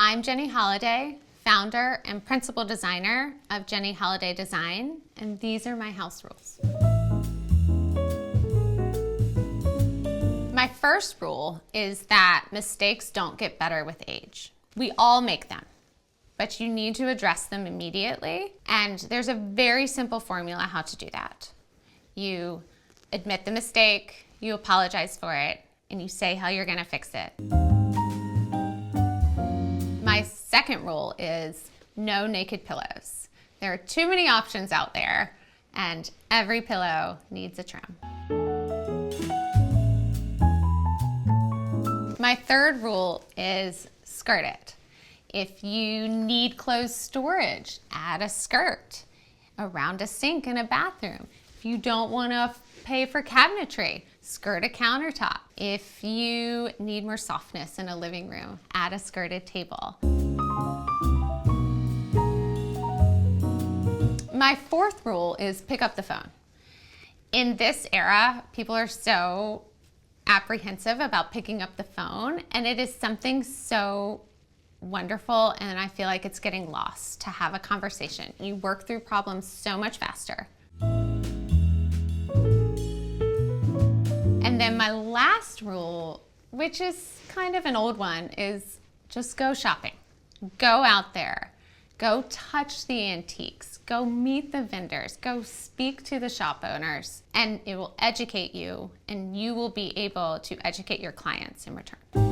I'm Jenny Holladay, founder and principal designer of Jenny Holladay Design, and these are my house rules. My first rule is that mistakes don't get better with age. We all make them, but you need to address them immediately, and there's a very simple formula how to do that. You admit the mistake, you apologize for it, and you say how you're gonna fix it. My second rule is no naked pillows. There are too many options out there, and every pillow needs a trim. My third rule is skirt it. If you need clothes storage, add a skirt around a sink in a bathroom. If you don't want to pay for cabinetry, skirt a countertop. If you need more softness in a living room, add a skirted table. My fourth rule is pick up the phone. In this era, people are so apprehensive about picking up the phone, and it is something so wonderful, and I feel like it's getting lost to have a conversation. You work through problems so much faster. And then my last rule, which is kind of an old one, is just go shopping. Go out there. Go touch the antiques. Go meet the vendors. Go speak to the shop owners. And it will educate you, and you will be able to educate your clients in return.